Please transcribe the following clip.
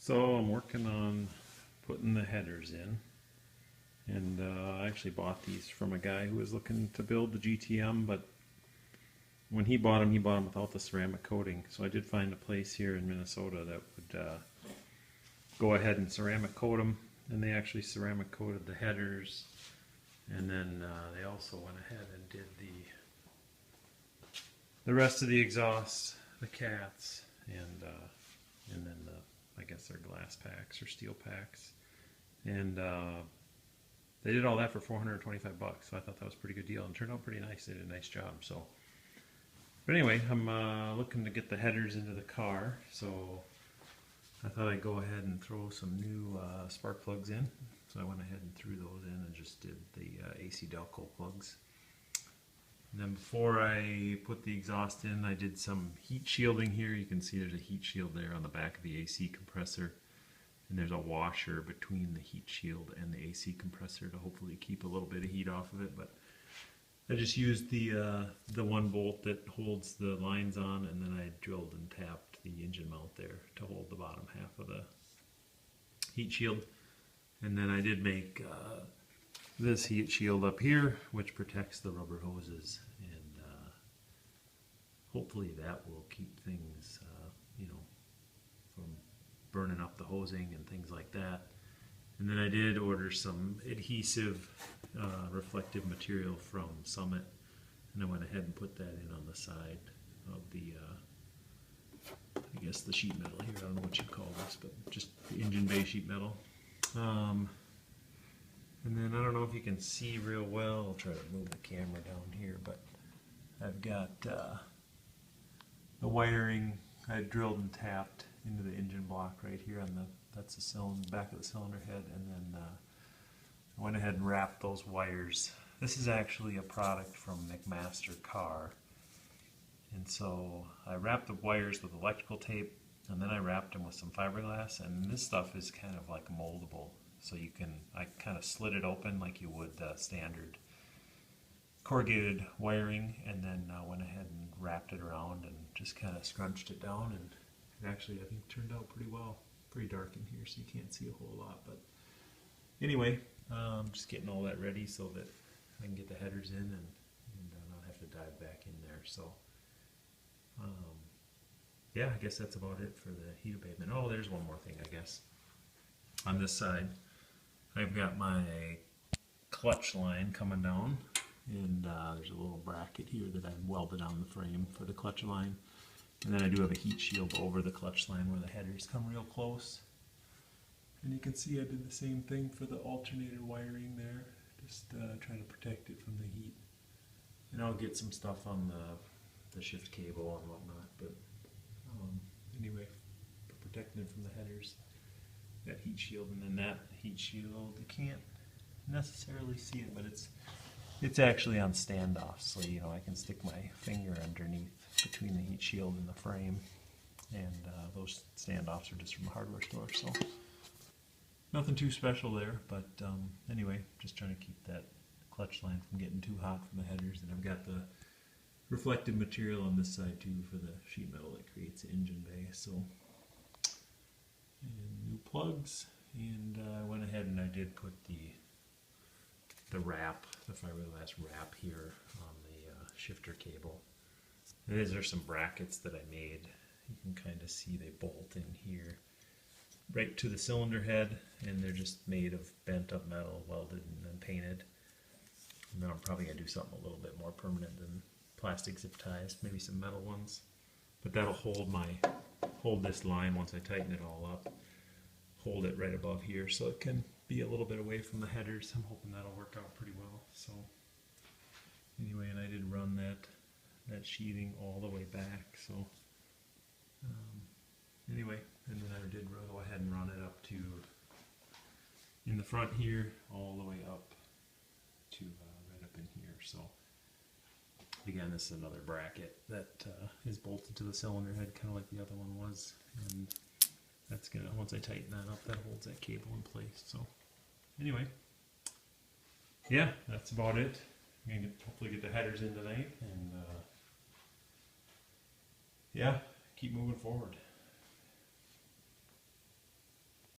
So I'm working on putting the headers in, and I actually bought these from a guy who was looking to build the GTM, but when he bought them without the ceramic coating. So I did find a place here in Minnesota that would go ahead and ceramic coat them, and they actually ceramic coated the headers, and then they also went ahead and did the rest of the exhaust, the cats, and then I guess they're glass packs or steel packs, and they did all that for $425. So I thought that was a pretty good deal, and it turned out pretty nice. They did a nice job. So, but anyway, I'm looking to get the headers into the car, so I thought I'd go ahead and throw some new spark plugs in. So I went ahead and threw those in and just did the AC Delco plugs. And then before I put the exhaust in, I did some heat shielding here. You can see there's a heat shield there on the back of the AC compressor. And there's a washer between the heat shield and the AC compressor to hopefully keep a little bit of heat off of it. But I just used the one bolt that holds the lines on, and then I drilled and tapped the engine mount there to hold the bottom half of the heat shield. And then I did make this heat shield up here, which protects the rubber hoses, and hopefully that will keep things, from burning up the hosing and things like that. And then I did order some adhesive, reflective material from Summit, and I went ahead and put that in on the side of the, I guess the sheet metal here. I don't know what you'd call this, but just the engine bay sheet metal. And then I don't know if you can see real well. I'll try to move the camera down here, but I've got the wiring I drilled and tapped into the engine block right here on that's the cylinder, back of the cylinder head, and then I went ahead and wrapped those wires. This is actually a product from McMaster Car, and so I wrapped the wires with electrical tape, and then I wrapped them with some fiberglass, and this stuff is kind of like moldable. So you can, I kind of slid it open like you would standard corrugated wiring, and then went ahead and wrapped it around and just kind of scrunched it down, and it actually I think turned out pretty well. Pretty dark in here, so you can't see a whole lot, but anyway, just getting all that ready so that I can get the headers in and not have to dive back in there. So yeah, I guess that's about it for the heat abatement. Oh, there's one more thing, I guess. On this side, I've got my clutch line coming down, and there's a little bracket here that I've welded on the frame for the clutch line. And then I do have a heat shield over the clutch line where the headers come real close. And you can see I did the same thing for the alternator wiring there, just trying to protect it from the heat. And I'll get some stuff on the shift cable and whatnot, but anyway, for protecting it from the headers. That heat shield, and then that heat shield, you can't necessarily see it, but it's actually on standoffs, so I can stick my finger underneath between the heat shield and the frame, and those standoffs are just from the hardware store, so nothing too special there. But anyway, just trying to keep that clutch line from getting too hot from the headers. And I've got the reflective material on this side too for the sheet metal that creates the engine bay. So, and new plugs, and I went ahead and I did put the wrap, the fiberglass wrap here on the shifter cable. There's some brackets that I made. You can kind of see they bolt in here right to the cylinder head, and they're just made of bent up metal, welded and then painted. And then I'm probably going to do something a little bit more permanent than plastic zip ties, maybe some metal ones. But that'll hold this line once I tighten it all up, hold it right above here so it can be a little bit away from the headers. I'm hoping that'll work out pretty well. So anyway, and I did run that sheathing all the way back. So anyway, and then I did go ahead and run it up to, in the front here, all the way up to right up in here. So again, this is another bracket that is bolted to the cylinder head, kind of like the other one was, and that's gonna, once I tighten that up, that holds that cable in place. So anyway, yeah, that's about it. I'm gonna hopefully get the headers in tonight, and yeah, keep moving forward.